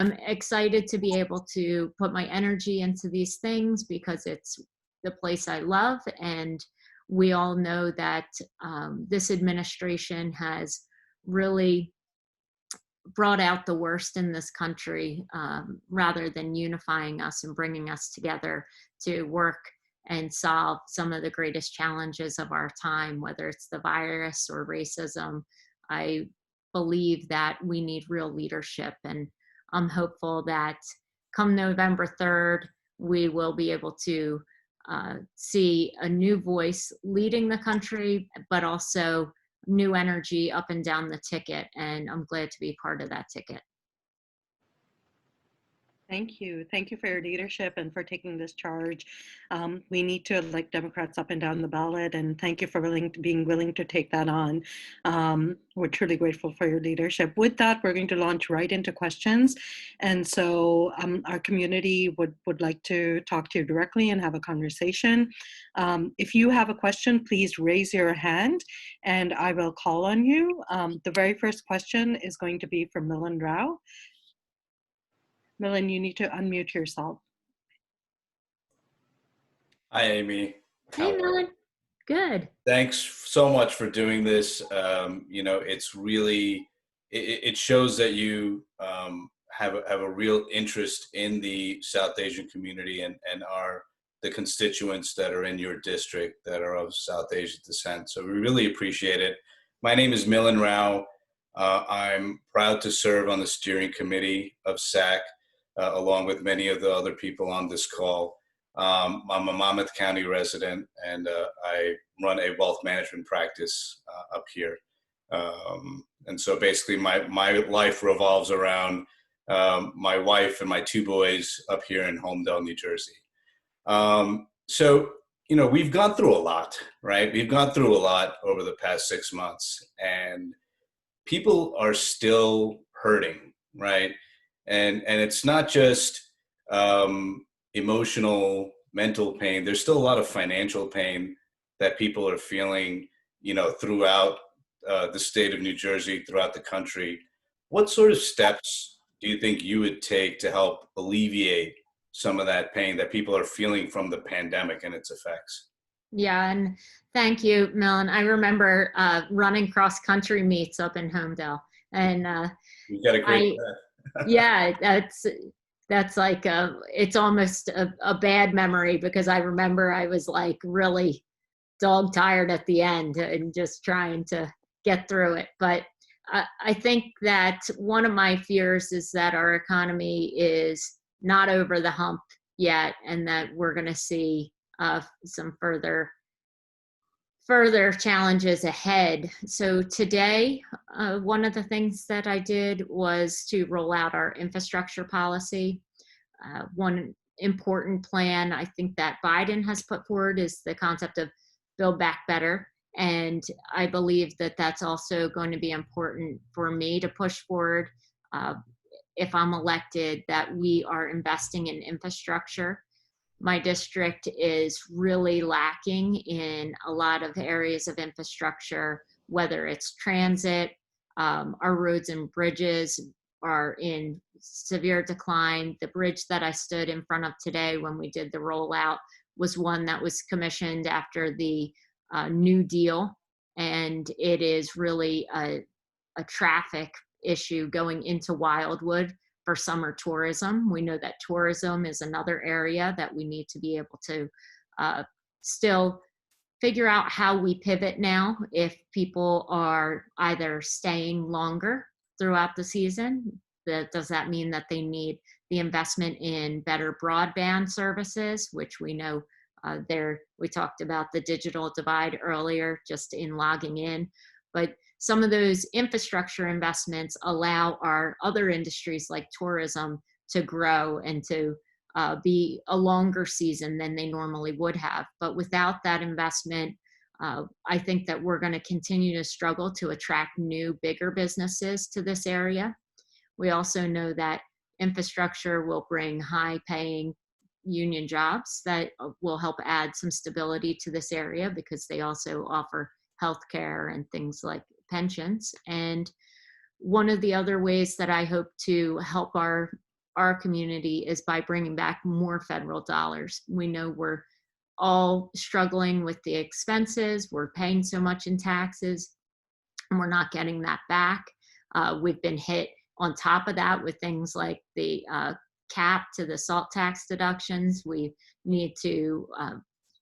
I'm excited to be able to put my energy into these things because it's the place I love. And we all know that this administration has really brought out the worst in this country, rather than unifying us and bringing us together to work and solve some of the greatest challenges of our time, whether it's the virus or racism. I believe that we need real leadership, and I'm hopeful that come November 3rd, we will be able to see a new voice leading the country, but also new energy up and down the ticket. And I'm glad to be part of that ticket. Thank you. Thank you for your leadership and for taking this charge. We need to elect Democrats up and down the ballot, and thank you for being willing to take that on. We're truly grateful for your leadership. With that, we're going to launch right into questions. And so our community would like to talk to you directly and have a conversation. If you have a question, please raise your hand and I will call on you. The very first question is going to be from Milan Rao. Milan, you need to unmute yourself. Hi, Amy. Hey, Milan. Good. Thanks so much for doing this. It's really, it shows that you have a real interest in the South Asian community and the constituents that are in your district that are of South Asian descent. So we really appreciate it. My name is Milan Rao. I'm proud to serve on the steering committee of SAAC. Along with many of the other people on this call. I'm a Monmouth County resident, and I run a wealth management practice up here. And so basically my life revolves around my wife and my two boys up here in Holmdel, New Jersey. So, we've gone through a lot, right? We've gone through a lot over the past 6 months, and people are still hurting, right? And it's not just emotional, mental pain. There's still a lot of financial pain that people are feeling, throughout the state of New Jersey, throughout the country. What sort of steps do you think you would take to help alleviate some of that pain that people are feeling from the pandemic and its effects? Yeah, and thank you, Milan. I remember running cross-country meets up in Holmdel, and you got a great yeah, that's like it's almost a bad memory, because I remember I was like really dog tired at the end and just trying to get through it. But I think that one of my fears is that our economy is not over the hump yet, and that we're going to see some further challenges ahead. So today, one of the things that I did was to roll out our infrastructure policy. One important plan I think that Biden has put forward is the concept of Build Back Better. And I believe that that's also going to be important for me to push forward if I'm elected, that we are investing in infrastructure. My district is really lacking in a lot of areas of infrastructure, whether it's transit. Our roads and bridges are in severe decline. The bridge that I stood in front of today when we did the rollout was one that was commissioned after the New Deal, and it is really a traffic issue going into Wildwood for summer tourism. We know that tourism is another area that we need to be able to still figure out how we pivot now if people are either staying longer throughout the season. Does that mean that they need the investment in better broadband services, which we know we talked about the digital divide earlier just in logging in, but some of those infrastructure investments allow our other industries like tourism to grow and to be a longer season than they normally would have. But without that investment, I think that we're going to continue to struggle to attract new, bigger businesses to this area. We also know that infrastructure will bring high-paying union jobs that will help add some stability to this area, because they also offer healthcare and things like pensions. And one of the other ways that I hope to help our our community is by bringing back more federal dollars. We know we're all struggling with the expenses. We're paying so much in taxes, and we're not getting that back. We've been hit on top of that with things like the cap to the salt tax deductions. We need to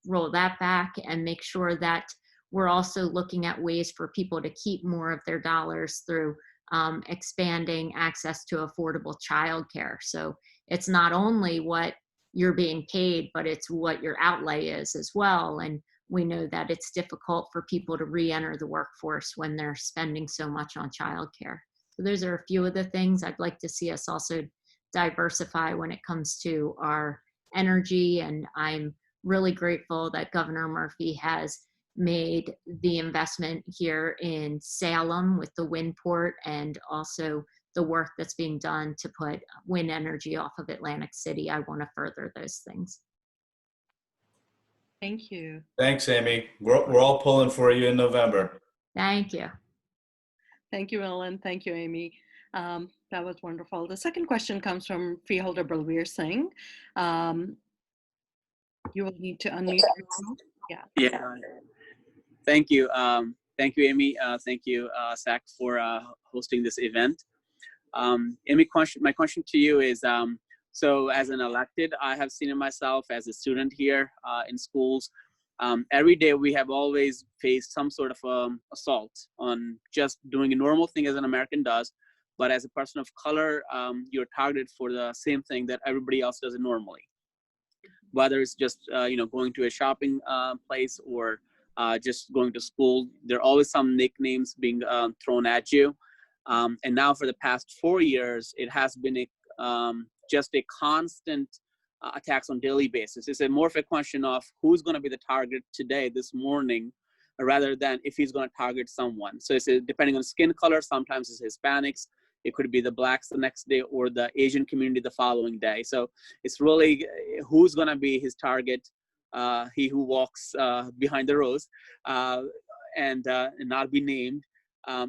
roll that back and make sure that we're also looking at ways for people to keep more of their dollars through expanding access to affordable childcare. So it's not only what you're being paid, but it's what your outlay is as well. And we know that it's difficult for people to re-enter the workforce when they're spending so much on childcare. So those are a few of the things I'd like to see us also diversify when it comes to our energy. And I'm really grateful that Governor Murphy has made the investment here in Salem with the wind port, and also the work that's being done to put wind energy off of Atlantic City. I want to further those things. Thank you. Thanks, Amy. We're all pulling for you in November. Thank you. Thank you, Ellen. Thank you, Amy. That was wonderful. The second question comes from Freeholder Balveer Singh. You will need to unmute yourself. Yeah. Thank you. Thank you, Amy. Thank you, SAAC, for hosting this event. Amy, my question to you is, so as an elected, I have seen it myself as a student here in schools. Every day we have always faced some sort of assault on just doing a normal thing as an American does, but as a person of color, you're targeted for the same thing that everybody else does it normally. Whether it's just going to a shopping place or just going to school, there are always some nicknames being thrown at you. And now for the past 4 years, it has been just a constant attacks on daily basis. It's more of a question of who's going to be the target today, this morning, rather than if he's going to target someone. So it's depending on skin color. Sometimes it's Hispanics. It could be the Blacks the next day or the Asian community the following day. So it's really who's going to be his target, he who walks behind the rows and not be named.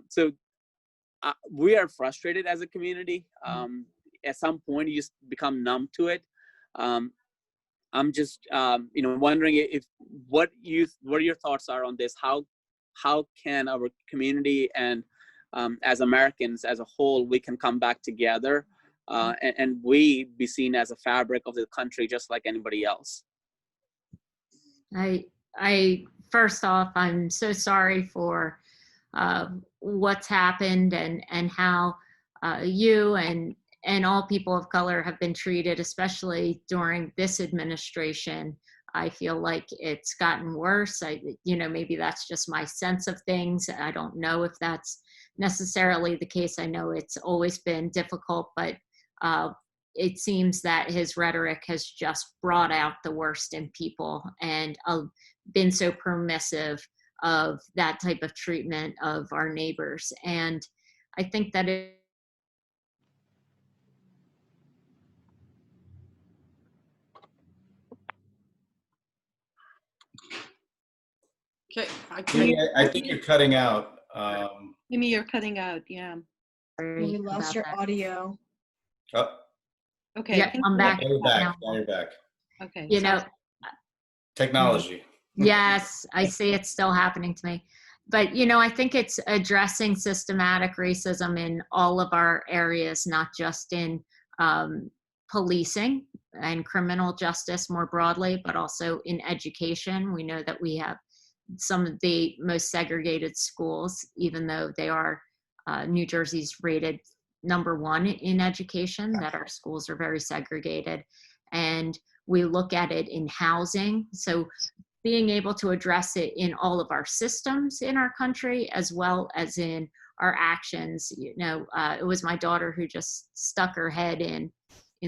So we are frustrated as a community. At some point, you just become numb to it. I'm just, wondering what your thoughts are on this. How can our community and as Americans as a whole, we can come back together and we be seen as a fabric of the country, just like anybody else? I first off, I'm so sorry for what's happened and how you and all people of color have been treated, especially during this administration. I feel like it's gotten worse. Maybe that's just my sense of things. I don't know if that's necessarily the case. I know it's always been difficult, but it seems that his rhetoric has just brought out the worst in people and been so permissive of that type of treatment of our neighbors. And I think that Okay. I think you're cutting out. Amy, you're cutting out. Yeah. You lost your audio. Oh, Okay. Yeah, I'm back. now you're back. Now you're back. Okay. Technology. Yes, I see it's still happening to me. But, I think it's addressing systematic racism in all of our areas, not just in policing and criminal justice more broadly, but also in education. We know that we have some of the most segregated schools, even though they are New Jersey's rated #1 in education, that our schools are very segregated. And we look at it in housing. So being able to address it in all of our systems in our country, as well as in our actions. It was my daughter who just stuck her head in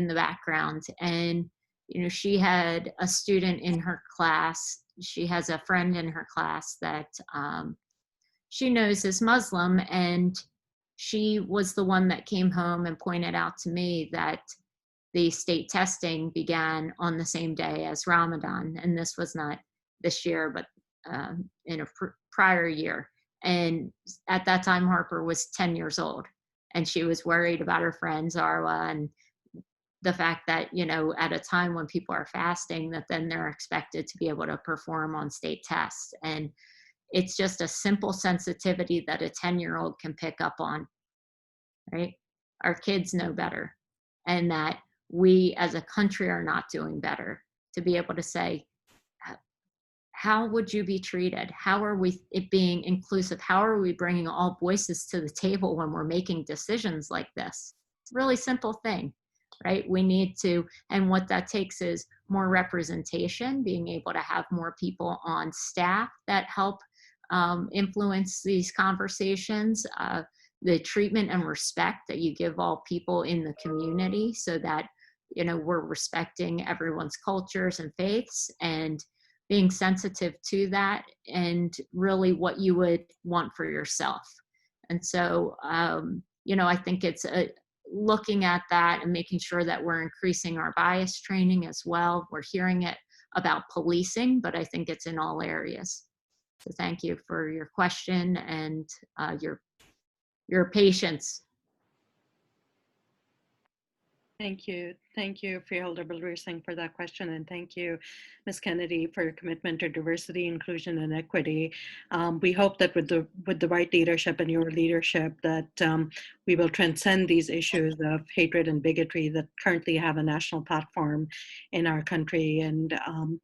the background. And, she had a student in her class. She has a friend in her class that she knows is Muslim. And she was the one that came home and pointed out to me that the state testing began on the same day as Ramadan. And this was not this year, but in a prior year. And at that time, Harper was 10 years old, and she was worried about her friend Zarwa and the fact that, you know, at a time when people are fasting, that then they're expected to be able to perform on state tests. And it's just a simple sensitivity that a 10-year-old can pick up on, right? Our kids know better, and that we as a country are not doing better, to be able to say, how would you be treated? How are we it being inclusive? How are we bringing all voices to the table when we're making decisions like this? It's a really simple thing, right? We need to, and what that takes is more representation, being able to have more people on staff that help influence these conversations, the treatment and respect that you give all people in the community, so that, you know, we're respecting everyone's cultures and faiths, and being sensitive to that, and really what you would want for yourself. And so, you know, I think it's looking at that and making sure that we're increasing our bias training as well. We're hearing it about policing, but I think it's in all areas. So thank you for your question and your patience. Thank you. Thank you, Freeholder Bilrir Singh, for that question. And thank you, Ms. Kennedy, for your commitment to diversity, inclusion, and equity. We hope that with the right leadership and your leadership, that we will transcend these issues of hatred and bigotry that currently have a national platform in our country. And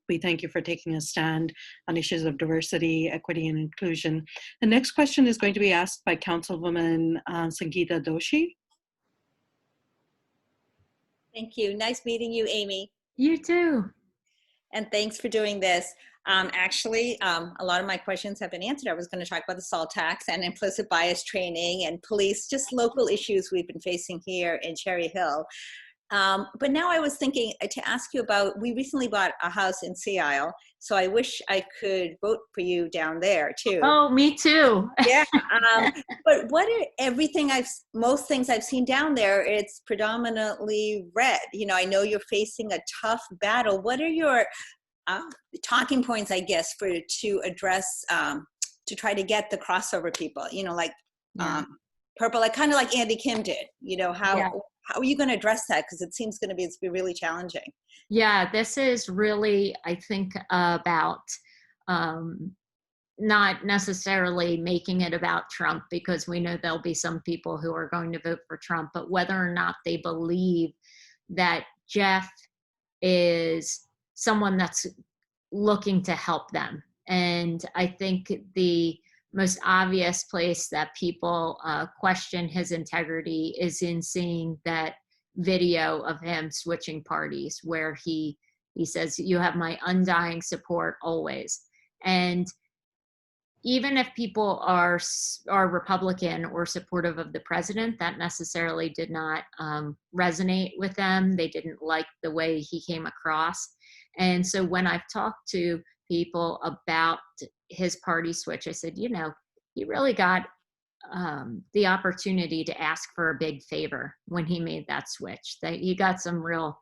we thank you for taking a stand on issues of diversity, equity, and inclusion. The next question is going to be asked by Councilwoman Sangeeta Doshi. Thank you. Nice meeting you, Amy. You too. And thanks for doing this. Actually, a lot of my questions have been answered. I was going to talk about the SAAC tax and implicit bias training and police, just local issues we've been facing here in Cherry Hill. But now I was thinking to ask you about, we recently bought a house in Sea Isle, so I wish I could vote for you down there too. Oh, me too. Yeah, but what are most things I've seen down there, it's predominantly red. You know, I know you're facing a tough battle. What are your talking points, I guess, to address, to try to get the crossover people, you know, like purple, like kind of like Andy Kim did, you know, how are you going to address that? Because it seems going to be really challenging. Yeah, this is really, I think, about not necessarily making it about Trump, because we know there'll be some people who are going to vote for Trump, but whether or not they believe that Jeff is someone that's looking to help them. And I think the most obvious place that people question his integrity is in seeing that video of him switching parties, where he says, "You have my undying support always." And even if people are Republican or supportive of the president, that necessarily did not resonate with them. They didn't like the way he came across. And so when I've talked to people about his party switch, I said, you know, he really got the opportunity to ask for a big favor when he made that switch. That he got some real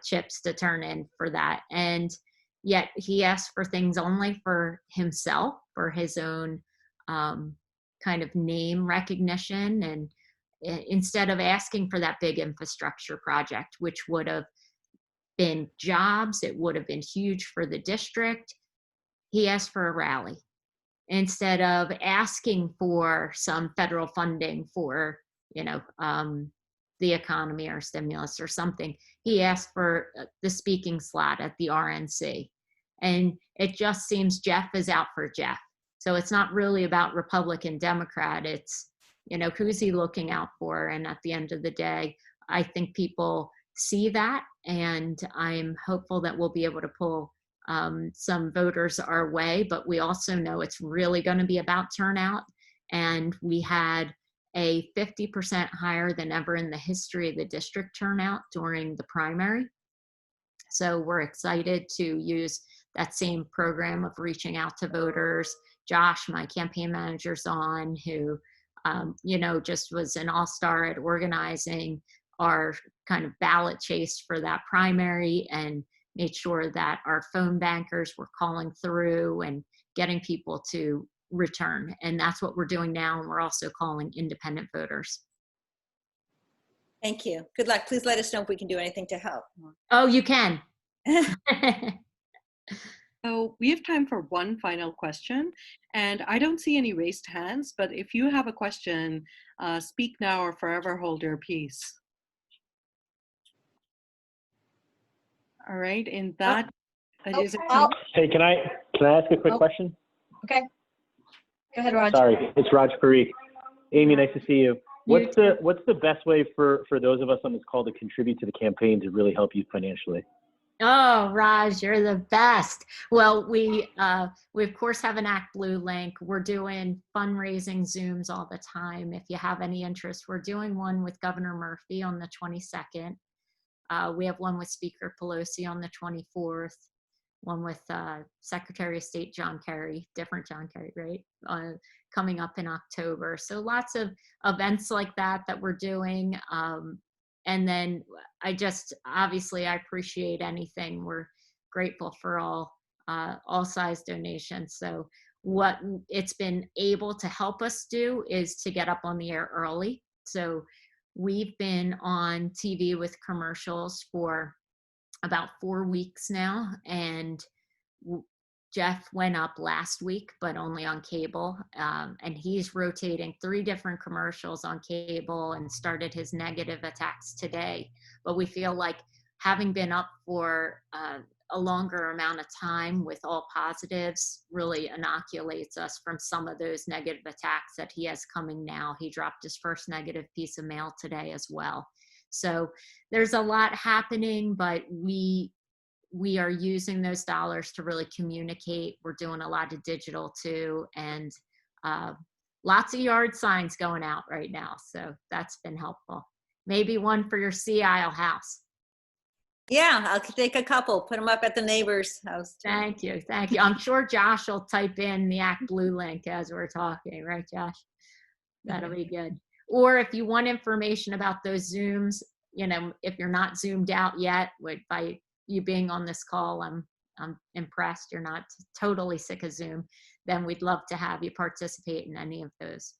chips to turn in for that. And yet he asked for things only for himself, for his own kind of name recognition. And instead of asking for that big infrastructure project, which would have been jobs, it would have been huge for the district, he asked for a rally. Instead of asking for some federal funding for, you know, the economy or stimulus or something, he asked for the speaking slot at the RNC. And it just seems Jeff is out for Jeff. So it's not really about Republican, Democrat. It's, you know, who's he looking out for? And at the end of the day, I think people see that, and I'm hopeful that we'll be able to pull some voters our way. But we also know it's really going to be about turnout. And we had a 50% higher than ever in the history of the district turnout during the primary. So we're excited to use that same program of reaching out to voters. Josh, my campaign manager's on, who, you know, just was an all-star at organizing our kind of ballot chase for that primary, and made sure that our phone bankers were calling through and getting people to return. And that's what we're doing now. And we're also calling independent voters. Thank you. Good luck. Please let us know if we can do anything to help. Oh, you can. So we have time for one final question, and I don't see any raised hands, but if you have a question, speak now or forever hold your peace. All right, in that, is it Oh, Hey, can I ask a quick question? okay. Go ahead, Raj. Sorry, it's Raj Parikh. Amy, nice to see you. You What's the best way for those of us on this call to contribute to the campaign to really help you financially? Oh, Raj, you're the best. Well, we of course have an Act Blue link. We're doing fundraising Zooms all the time. If you have any interest, we're doing one with Governor Murphy on the 22nd. We have one with Speaker Pelosi on the 24th. One with Secretary of State John Kerry, different John Kerry, right? Coming up in October. So lots of events like that we're doing. And then obviously I appreciate anything. We're grateful for all size donations. So what it's been able to help us do is to get up on the air early. So we've been on TV with commercials for about 4 weeks now, and Jeff went up last week, but only on cable, and he's rotating 3 different commercials on cable and started his negative attacks today. But we feel like having been up for a longer amount of time with all positives really inoculates us from some of those negative attacks that he has coming now. He dropped his first negative piece of mail today as well. So there's a lot happening, but we are using those dollars to really communicate. We're doing a lot of digital too, and lots of yard signs going out right now. So that's been helpful. Maybe one for your sea aisle house. Yeah, I'll take a couple, put them up at the neighbor's house. Thank you. Thank you. I'm sure Josh will type in the Act Blue link as we're talking, right, Josh? That'll be good. Or if you want information about those Zooms, if you're not Zoomed out yet, by you being on this call, I'm impressed you're not totally sick of Zoom, then we'd love to have you participate in any of those.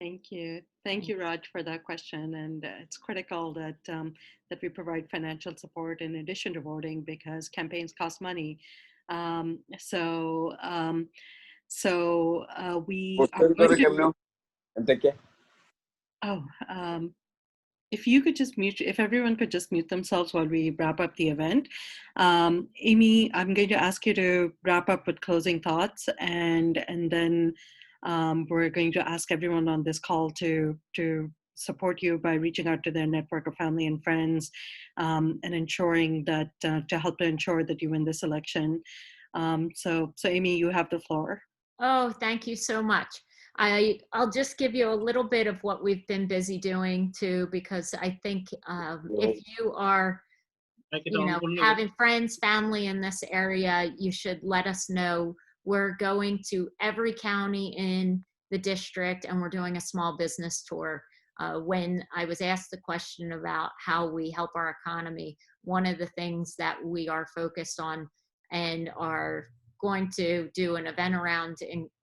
Thank you. Thank you, Raj, for that question. And it's critical that that we provide financial support in addition to voting, because campaigns cost money. We are going to, if you could just if everyone could just mute themselves while we wrap up the event. Amy, I'm going to ask you to wrap up with closing thoughts, and then we're going to ask everyone on this call to support you by reaching out to their network of family and friends, and ensuring that to help to ensure that you win this election. So Amy, you have the floor. Oh, thank you so much. I'll just give you a little bit of what we've been busy doing too, because I think if you are, having friends, family in this area, you should let us know. We're going to every county in the district, and we're doing a small business tour. When I was asked the question about how we help our economy, one of the things that we are focused on and are going to do an event around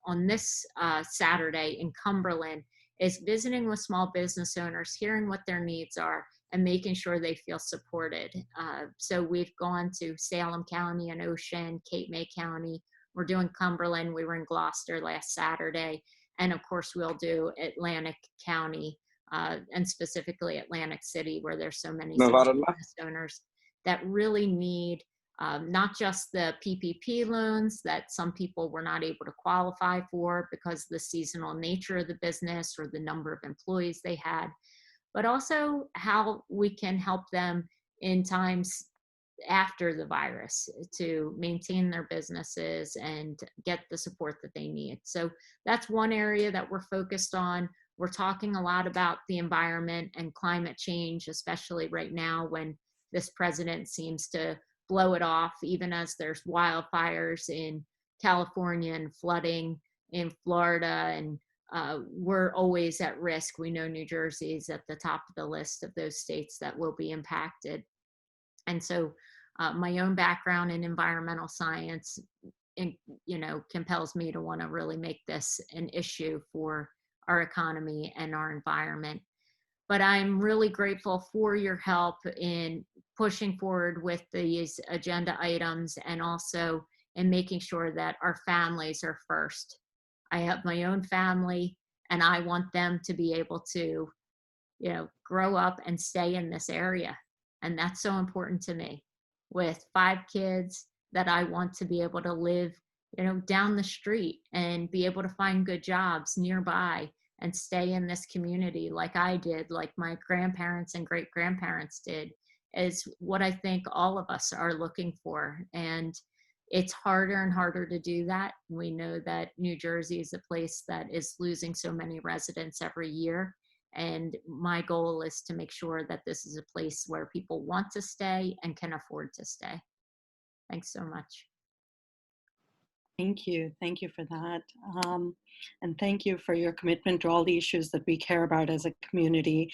on this Saturday in Cumberland is visiting with small business owners, hearing what their needs are, and making sure they feel supported. So we've gone to Salem County and Ocean, Cape May County. We're doing Cumberland. We were in Gloucester last Saturday. And of course, we'll do Atlantic County, and specifically Atlantic City, where there's so many small business owners that really need not just the PPP loans that some people were not able to qualify for because of the seasonal nature of the business or the number of employees they had, but also how we can help them in times after the virus to maintain their businesses and get the support that they need. So that's one area that we're focused on. We're talking a lot about the environment and climate change, especially right now when this president seems to blow it off, even as there's wildfires in California and flooding in Florida, and we're always at risk. We know New Jersey is at the top of the list of those states that will be impacted. And so my own background in environmental science, compels me to want to really make this an issue for our economy and our environment. but I'm really grateful for your help in pushing forward with these agenda items and also in making sure that our families are first. I have my own family and I want them to be able to, grow up and stay in this area. And that's so important to me. With 5 kids that I want to be able to live, down the street and be able to find good jobs nearby and stay in this community like I did, like my grandparents and great grandparents did, is what I think all of us are looking for. And it's harder and harder to do that. We know that New Jersey is a place that is losing so many residents every year. And my goal is to make sure that this is a place where people want to stay and can afford to stay. Thanks so much. Thank you. Thank you for that. And thank you for your commitment to all the issues that we care about as a community.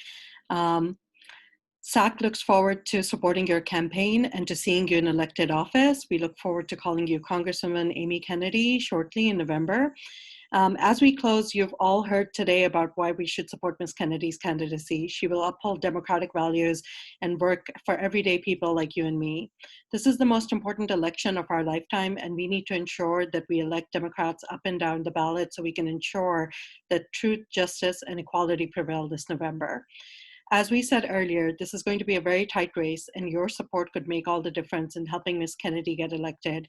SAAC looks forward to supporting your campaign and to seeing you in elected office. We look forward to calling you Congresswoman Amy Kennedy shortly in November. As we close, you've all heard today about why we should support Ms. Kennedy's candidacy. She will uphold democratic values and work for everyday people like you and me. This is the most important election of our lifetime, and we need to ensure that we elect Democrats up and down the ballot so we can ensure that truth, justice, and equality prevail this November. As we said earlier, this is going to be a very tight race, and your support could make all the difference in helping Ms. Kennedy get elected.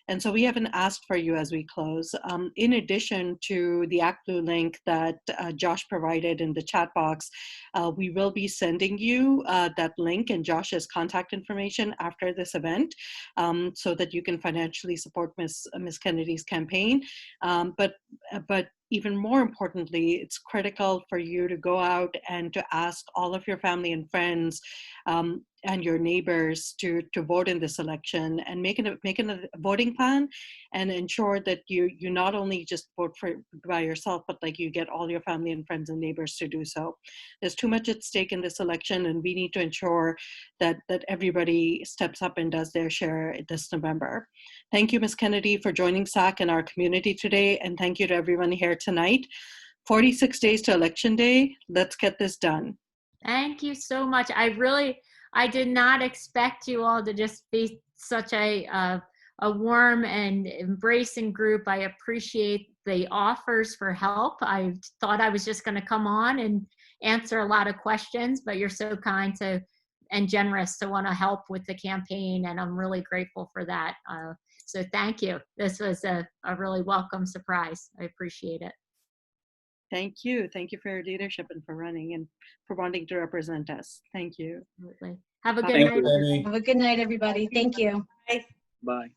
And so we have an ask for you as we close. In addition to the Act Blue link that Josh provided in the chat box, we will be sending you that link and Josh's contact information after this event so that you can financially support Ms. Kennedy's campaign. But even more importantly, it's critical for you to go out and to ask all of your family and friends and your neighbors to vote in this election, and make a voting plan and ensure that you not only just vote by yourself, but like you get all your family and friends and neighbors to do so. There's too much at stake in this election, and we need to ensure that everybody steps up and does their share this November. Thank you, Ms. Kennedy, for joining SAAC and our community today, and thank you to everyone here tonight. 46 days to Election Day. Let's get this done. Thank you so much. I did not expect you all to just be such a warm and embracing group. I appreciate the offers for help. I thought I was just going to come on and answer a lot of questions, but you're so kind and generous to want to help with the campaign, and I'm really grateful for that. So thank you. This was a really welcome surprise. I appreciate it. Thank you. Thank you for your leadership and for running and for wanting to represent us. Thank you. Absolutely. Have a good Thank night. you, Amy. Have a good night, everybody. Thank you. Bye. Bye.